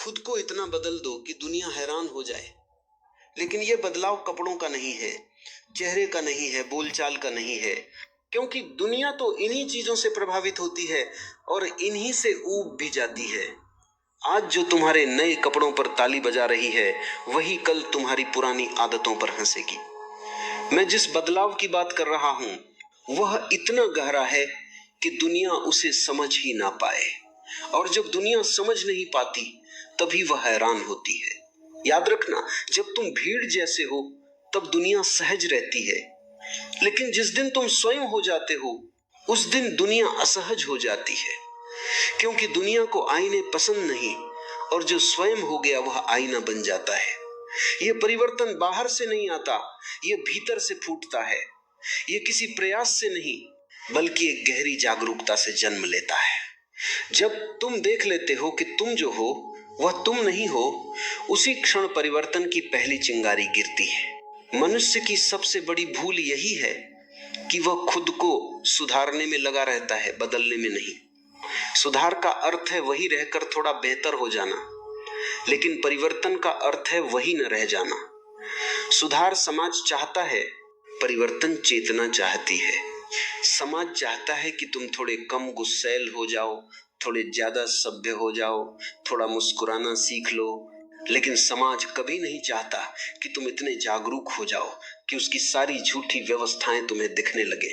खुद को इतना बदल दो कि दुनिया हैरान हो जाए। लेकिन यह बदलाव कपड़ों का नहीं है, चेहरे का नहीं है, बोलचाल का नहीं है, क्योंकि दुनिया तो इन्हीं चीजों से प्रभावित होती है और इन्हीं से ऊब भी जाती है। आज जो तुम्हारे नए कपड़ों पर ताली बजा रही है, वही कल तुम्हारी पुरानी आदतों पर हंसेगी। मैं जिस बदलाव की बात कर रहा हूं, वह इतना गहरा है कि दुनिया उसे समझ ही ना पाए, और जब दुनिया समझ नहीं पाती तभी वह हैरान होती है। याद रखना, जब तुम भीड़ जैसे हो तब दुनिया सहज रहती है, लेकिन जिस दिन तुम स्वयं हो जाते हो उस दिन दुनिया असहज हो जाती है, क्योंकि दुनिया को आईने पसंद नहीं, और जो स्वयं हो गया वह आईना बन जाता है। यह परिवर्तन बाहर से नहीं आता, यह भीतर से फूटता है। यह किसी प्रयास से नहीं, बल्कि एक गहरी जागरूकता से जन्म लेता है। जब तुम देख लेते हो कि तुम जो हो वह तुम नहीं हो, उसी क्षण परिवर्तन की पहली चिंगारी गिरती है। मनुष्य की सबसे बड़ी भूल यही है कि वह खुद को सुधारने में लगा रहता है, बदलने में नहीं। सुधार का अर्थ है वही रहकर थोड़ा बेहतर हो जाना, लेकिन परिवर्तन का अर्थ है वही न रह जाना। सुधार समाज चाहता है, परिवर्तन चेतना चाहती है। समाज चाहता है कि तुम थोड़े कम गुस्सैल हो जाओ, थोड़े ज्यादा सभ्य हो जाओ, थोड़ा मुस्कुराना सीख लो, लेकिन समाज कभी नहीं चाहता कि तुम इतने जागरूक हो जाओ कि उसकी सारी झूठी व्यवस्थाएं तुम्हें दिखने लगे।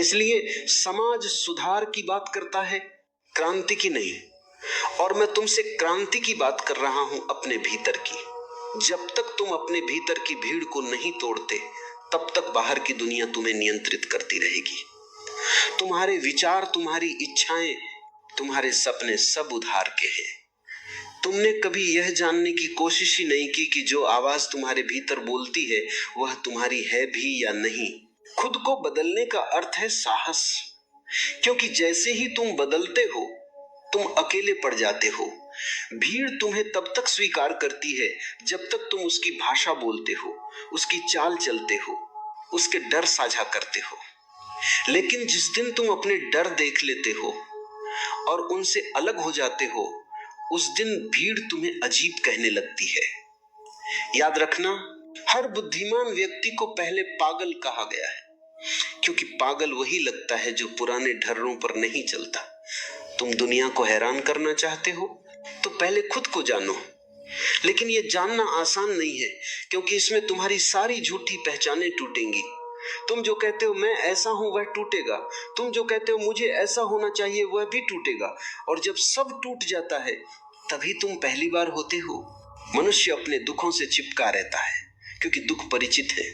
इसलिए समाज सुधार की बात करता है, क्रांति की नहीं। और मैं तुमसे क्रांति की बात कर रहा हूं, अपने भीतर की। जब तक तुम अपने भीतर की भीड़ को नहीं तोड़ते, तब तक बाहर की दुनिया तुम्हें नियंत्रित करती रहेगी। तुम्हारे विचार, तुम्हारी इच्छाएं, तुम्हारे सपने सब उधार के हैं। तुमने कभी यह जानने की कोशिश ही नहीं की कि जो आवाज तुम्हारे भीतर बोलती है वह तुम्हारी है भी या नहीं। खुद को बदलने का अर्थ है साहस, क्योंकि जैसे ही तुम बदलते हो तुम अकेले पड़ जाते हो। भीड़ तुम्हें तब तक स्वीकार करती है जब तक तुम उसकी भाषा बोलते हो, उसकी चाल चलते हो, उसके डर साझा करते हो। लेकिन जिस दिन तुम अपने डर देख लेते हो और उनसे अलग हो जाते हो, उस दिन भीड़ तुम्हें अजीब कहने लगती है। याद रखना, हर बुद्धिमान व्यक्ति को पहले पागल कहा गया है, क्योंकि पागल वही लगता है जो पुराने ढर्रों पर नहीं चलता। तुम दुनिया को हैरान करना चाहते हो तो पहले खुद को जानो। लेकिन यह जानना आसान नहीं है, क्योंकि इसमें तुम्हारी सारी झूठी पहचानें टूटेंगी। तुम जो कहते हो मैं ऐसा हूं वह टूटेगा, तुम जो कहते हो मुझे ऐसा होना चाहिए वह भी टूटेगा, और जब सब टूट जाता है तभी तुम पहली बार होते हो। मनुष्य अपने दुखों से चिपका रहता है, क्योंकि दुख परिचित है,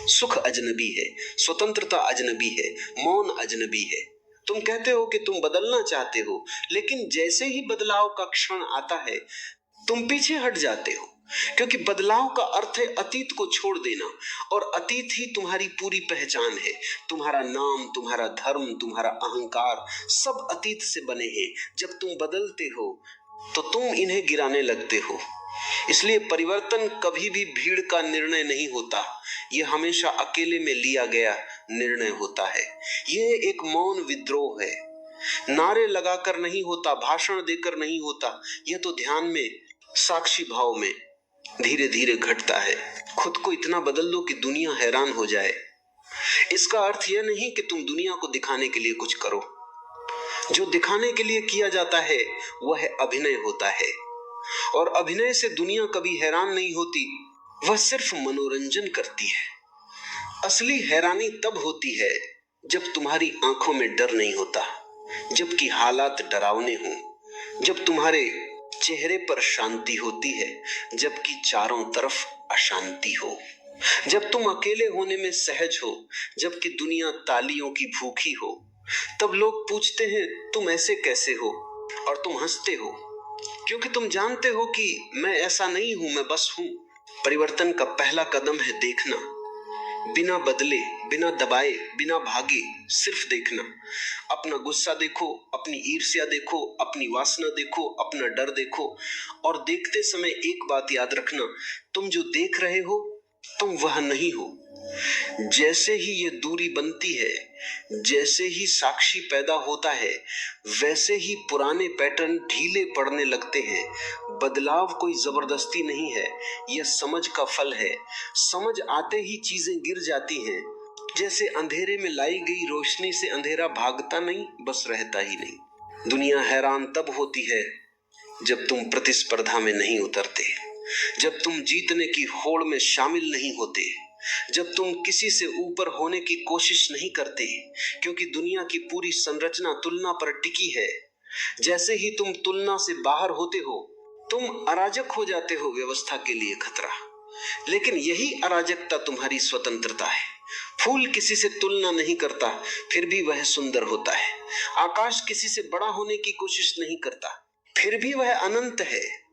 सुख अजनबी है, स्वतंत्रता अजनबी है, मौन अजनबी है। तुम कहते हो कि तुम बदलना चाहते हो, लेकिन जैसे ही बदलाव का क्षण आता है तुम पीछे हट जाते हो, क्योंकि बदलाव का अर्थ है अतीत को छोड़ देना, और अतीत ही तुम्हारी पूरी पहचान है। तुम्हारा नाम, तुम्हारा धर्म, तुम्हारा अहंकार सब अतीत से बने हैं। जब तुम बदलते हो तो तुम इन्हें गिराने लगते हो। इसलिए परिवर्तन कभी भी भीड़ का निर्णय नहीं होता, यह हमेशा अकेले में लिया गया निर्णय होता है। यह एक मौन विद्रोह है, नारे लगाकर नहीं होता, भाषण देकर नहीं होता, यह तो ध्यान में, साक्षी भाव में धीरे धीरे घटता है। खुद को इतना बदल दो कि दुनिया हैरान हो जाए। इसका अर्थ यह नहीं कि तुम दुनिया को दिखाने के लिए कुछ करो। जो दिखाने के लिए किया जाता है वह अभिनय होता है, और अभिनय से दुनिया कभी हैरान नहीं होती, वह सिर्फ मनोरंजन करती है। असली हैरानी तब होती है जब तुम्हारी आंखों में डर नहीं होता, जबकि हालात डरावने हों, जब तुम्हारे चेहरे पर शांति होती है जबकि चारों तरफ अशांति हो, जब तुम अकेले होने में सहज हो जबकि दुनिया तालियों की भूखी हो। तब लोग पूछते हैं तुम ऐसे कैसे हो, और तुम हंसते हो, क्योंकि तुम जानते हो कि मैं ऐसा नहीं हूं, मैं बस हूं। परिवर्तन का पहला कदम है देखना, बिना बदले, बिना दबाए, बिना भागे, सिर्फ देखना। अपना गुस्सा देखो, अपनी ईर्ष्या देखो, अपनी वासना देखो, अपना डर देखो, और देखते समय एक बात याद रखना, तुम जो देख रहे हो तुम वह नहीं हो, जैसे ही ये दूरी बनती है, जैसे ही साक्षी पैदा होता है, वैसे ही पुराने पैटर्न ढीले पड़ने लगते हैं। बदलाव कोई जबरदस्ती नहीं है, यह समझ का फल है। समझ आते ही चीजें गिर जाती हैं। जैसे अंधेरे में लाई गई रोशनी से अंधेरा भागता नहीं, बस रहता ही नहीं। दुनिया हैरान तब होती है जब तुम प्रतिस्पर्धा में नहीं उतरते, जब तुम जीतने की होड़ में शामिल नहीं होते, जब तुम किसी से ऊपर होने की कोशिश नहीं करते, क्योंकि दुनिया की पूरी संरचना तुलना पर टिकी है। जैसे ही तुम तुलना से बाहर होते हो, तुम अराजक हो जाते हो, व्यवस्था के लिए खतरा। लेकिन यही अराजकता तुम्हारी स्वतंत्रता है। फूल किसी से तुलना नहीं करता, फिर भी वह सुंदर होता है। आकाश किसी से बड़ा होने की कोशिश नहीं करता, फिर भी वह अनंत है।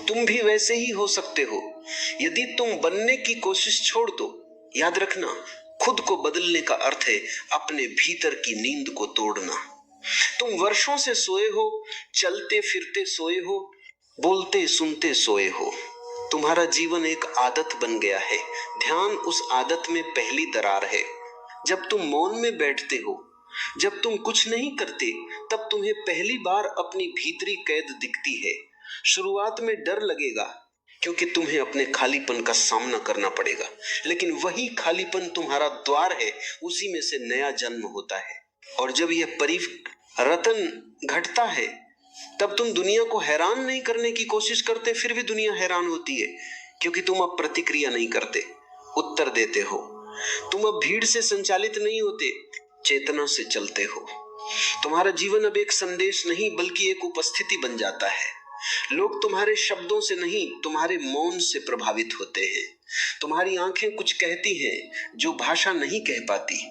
तुम भी वैसे ही हो सकते हो, यदि तुम बनने की कोशिश छोड़ दो। याद रखना, खुद को बदलने का अर्थ है अपने भीतर की नींद को तोड़ना। तुम वर्षों से सोए हो, चलते फिरते सोए हो, बोलते सुनते सोए हो। तुम्हारा जीवन एक आदत बन गया है। ध्यान उस आदत में पहली दरार है। जब तुम मौन में बैठते हो, जब तुम कुछ नहीं करते, तब तुम्हें पहली बार अपनी भीतरी कैद दिखती है। शुरुआत में डर लगेगा, क्योंकि तुम्हें अपने खालीपन का सामना करना पड़ेगा। लेकिन वही खालीपन तुम्हारा द्वार है, उसी में से नया जन्म होता है। और जब यह परिवर्तन घटता है, तब तुम दुनिया को हैरान नहीं करने की कोशिश करते, फिर भी दुनिया हैरान होती है, क्योंकि तुम अब प्रतिक्रिया नहीं करते, उत्तर देते हो। तुम अब भीड़ से संचालित नहीं होते, चेतना से चलते हो। तुम्हारा जीवन अब एक संदेश नहीं, बल्कि एक उपस्थिति बन जाता है। लोग तुम्हारे शब्दों से नहीं, तुम्हारे मौन से प्रभावित होते हैं। तुम्हारी आंखें कुछ कहती हैं जो भाषा नहीं कह पाती।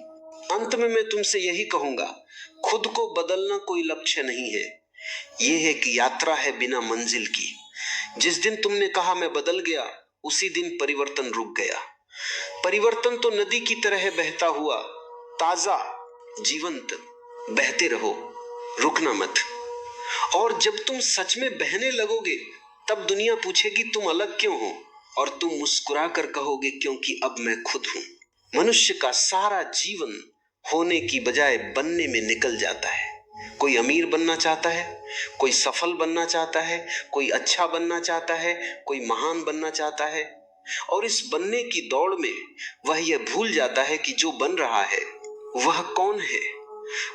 अंत में मैं तुमसे यही कहूंगा, खुद को बदलना कोई लक्ष्य नहीं है, यह एक यात्रा है बिना मंजिल की। जिस दिन तुमने कहा मैं बदल गया, उसी दिन परिवर्तन रुक गया। परिवर्तन तो नदी की तरह बहता हुआ, ताजा, जीवंत, बहते रहो, रुकना मत। और जब तुम सच में बहने लगोगे, तब दुनिया पूछेगी तुम अलग क्यों हो, और तुम मुस्कुरा कर कहोगे क्योंकि अब मैं खुद हूं। मनुष्य का सारा जीवन होने की बजाय बनने में निकल जाता है। कोई अमीर बनना चाहता है, कोई सफल बनना चाहता है, कोई अच्छा बनना चाहता है, कोई महान बनना चाहता है। और इस बनने की दौड़ में वह यह भूल जाता है कि जो बन रहा है वह कौन है।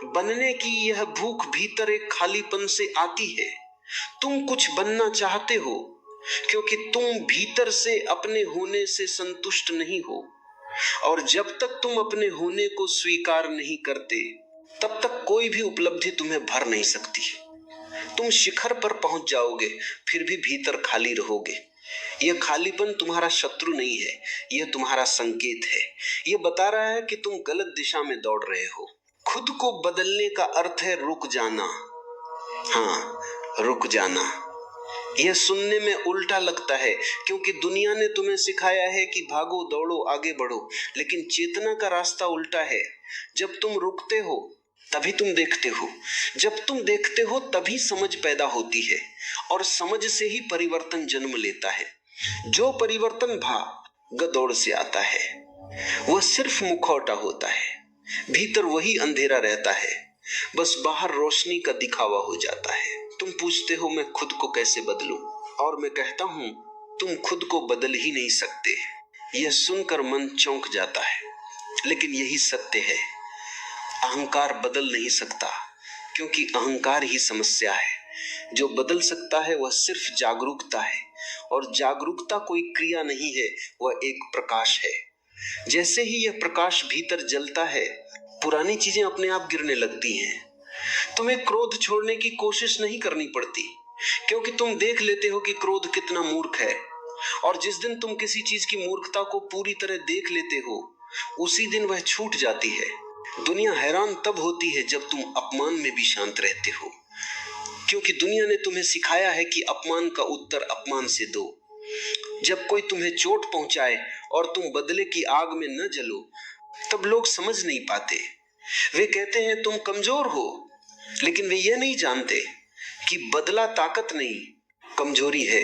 बनने की यह भूख भीतर एक खालीपन से आती है। तुम कुछ बनना चाहते हो, क्योंकि तुम भीतर से अपने होने से संतुष्ट नहीं हो। और जब तक तुम अपने होने को स्वीकार नहीं करते, तब तक कोई भी उपलब्धि तुम्हें भर नहीं सकती। तुम शिखर पर पहुंच जाओगे, फिर भी भीतर खाली रहोगे। यह खालीपन तुम्हारा शत्रु नहीं है, यह तुम्हारा संकेत है। यह बता रहा है कि तुम गलत दिशा में दौड़ रहे हो। खुद को बदलने का अर्थ है रुक जाना। हाँ, रुक जाना। यह सुनने में उल्टा लगता है, क्योंकि दुनिया ने तुम्हें सिखाया है कि भागो, दौड़ो, आगे बढ़ो। लेकिन चेतना का रास्ता उल्टा है। जब तुम रुकते हो, तभी तुम देखते हो। जब तुम देखते हो, तभी समझ पैदा होती है, और समझ से ही परिवर्तन जन्म लेता है। जो परिवर्तन भाग दौड़ से आता है, वह सिर्फ मुखौटा होता है। भीतर वही अंधेरा रहता है, बस बाहर रोशनी का दिखावा हो जाता है। तुम पूछते हो मैं खुद को कैसे बदलूं, और मैं कहता हूं तुम खुद को बदल ही नहीं सकते। यह सुनकर मन चौंक जाता है, लेकिन यही सत्य है। अहंकार बदल नहीं सकता, क्योंकि अहंकार ही समस्या है। जो बदल सकता है वह सिर्फ जागरूकता है, और जागरूकता कोई क्रिया नहीं है, वह एक प्रकाश है। जैसे ही यह प्रकाश भीतर जलता है, पुरानी चीजें अपने आप गिरने लगती हैं। तुम्हें क्रोध छोड़ने की कोशिश नहीं करनी पड़ती, क्योंकि तुम देख लेते हो कि क्रोध कितना मूर्ख है। और जिस दिन तुम किसी चीज की मूर्खता को पूरी तरह देख लेते हो, उसी दिन वह छूट जाती है। दुनिया हैरान तब होती है जब तुम अपमान में भी शांत रहते हो, क्योंकि दुनिया ने तुम्हें सिखाया है कि अपमान का उत्तर अपमान से दो। जब कोई तुम्हें चोट पहुंचाए और तुम बदले की आग में न जलो, तब लोग समझ नहीं पाते। वे कहते हैं तुम कमजोर हो, लेकिन वे ये नहीं जानते कि बदला ताकत नहीं, कमजोरी है।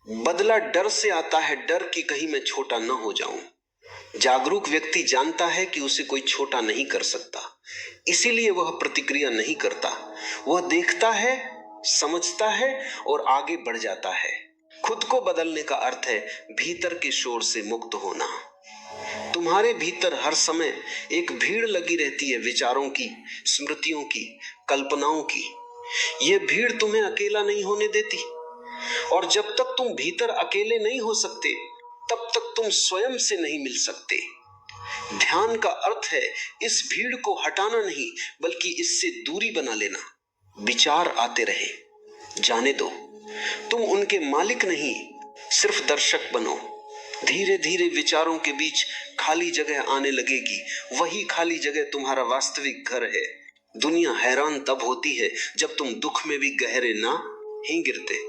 बदला डर से आता है, डर कि कहीं मैं छोटा न हो जाऊं। जागरूक व्यक्ति जानता है कि उसे कोई छोटा नहीं कर सकता, इसीलिए वह प्रतिक्रिया नहीं करता। वह देखता है, समझता है और आगे बढ़ जाता है। खुद को बदलने का अर्थ है भीतर के शोर से मुक्त होना। तुम्हारे भीतर हर समय एक भीड़ लगी रहती है, विचारों की, स्मृतियों की, कल्पनाओं की। यह भीड़ तुम्हें अकेला नहीं होने देती, और जब तक तुम भीतर अकेले नहीं हो सकते तब तक तुम स्वयं से नहीं मिल सकते। ध्यान का अर्थ है इस भीड़ को हटाना नहीं, बल्कि इससे दूरी बना लेना। विचार आते रहे, जाने दो, तुम उनके मालिक नहीं, सिर्फ दर्शक बनो। धीरे धीरे विचारों के बीच खाली जगह आने लगेगी, वही खाली जगह तुम्हारा वास्तविक घर है। दुनिया हैरान तब होती है जब तुम दुख में भी गहरे ना ही गिरते।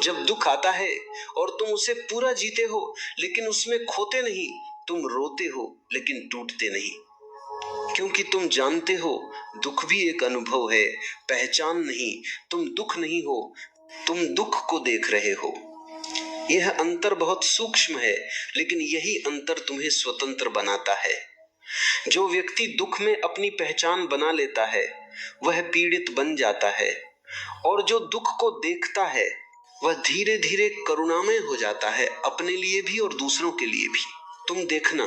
जब दुख आता है और तुम उसे पूरा जीते हो लेकिन उसमें खोते नहीं, तुम रोते हो लेकिन टूटते नहीं, क्योंकि तुम जानते हो दुख भी एक अनुभव है, पहचान नहीं। तुम दुख नहीं हो, तुम दुख को देख रहे हो। यह अंतर बहुत सूक्ष्म है, लेकिन यही अंतर तुम्हें स्वतंत्र बनाता है। जो व्यक्ति दुख में अपनी पहचान बना लेता है वह पीड़ित बन जाता है, और जो दुख को देखता है वह धीरे धीरे करुणामय हो जाता है, अपने लिए भी और दूसरों के लिए भी। तुम देखना,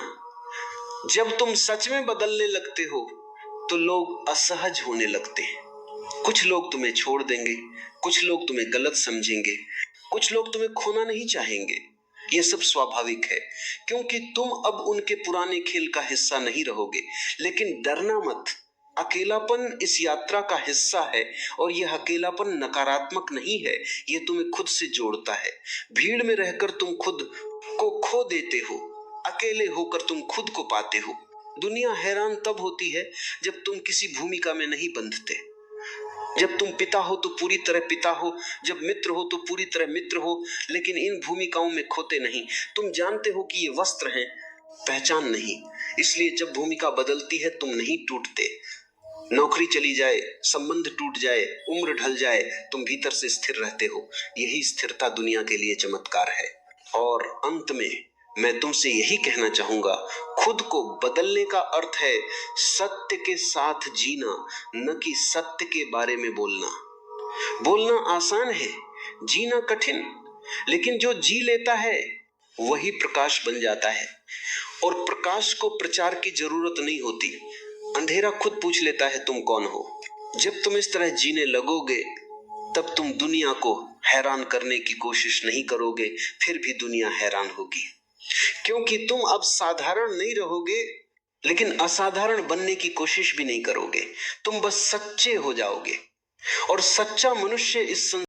जब तुम सच में बदलने लगते हो तो लोग असहज होने लगते हैं। कुछ लोग तुम्हें छोड़ देंगे, कुछ लोग तुम्हें गलत समझेंगे, कुछ लोग तुम्हें खोना नहीं चाहेंगे। यह सब स्वाभाविक है, क्योंकि तुम अब उनके पुराने खेल का हिस्सा नहीं रहोगे। लेकिन डरना मत, अकेलापन इस यात्रा का हिस्सा है, और यह अकेलापन नकारात्मक नहीं है, यह तुम्हें खुद से जोड़ता है। भीड़ में रहकर तुम खुद को खो देते हो, अकेले होकर तुम खुद को पाते हो। दुनिया हैरान तब होती है जब तुम किसी भूमिका में नहीं बंधते। जब तुम पिता हो तो पूरी तरह पिता हो, जब मित्र हो तो पूरी तरह मित्र हो, लेकिन इन भूमिकाओं में खोते नहीं। तुम जानते हो कि ये वस्त्र हैं, पहचान नहीं, इसलिए जब भूमिका बदलती है तुम नहीं टूटते। नौकरी चली जाए, संबंध टूट जाए, उम्र ढल जाए, तुम भीतर से स्थिर रहते हो। यही स्थिरता दुनिया के लिए चमत्कार है। और अंत में मैं तुमसे यही कहना चाहूंगा, खुद को बदलने का अर्थ है सत्य के साथ जीना, न कि सत्य के बारे में बोलना। बोलना आसान है, जीना कठिन, लेकिन जो जी लेता है वही प्रकाश बन जाता है। और प्रकाश को प्रचार की जरूरत नहीं होती, अंधेरा खुद पूछ लेता है तुम कौन हो। जब तुम इस तरह जीने लगोगे तब तुम दुनिया को हैरान करने की कोशिश नहीं करोगे, फिर भी दुनिया हैरान होगी, क्योंकि तुम अब साधारण नहीं रहोगे, लेकिन असाधारण बनने की कोशिश भी नहीं करोगे। तुम बस सच्चे हो जाओगे, और सच्चा मनुष्य इस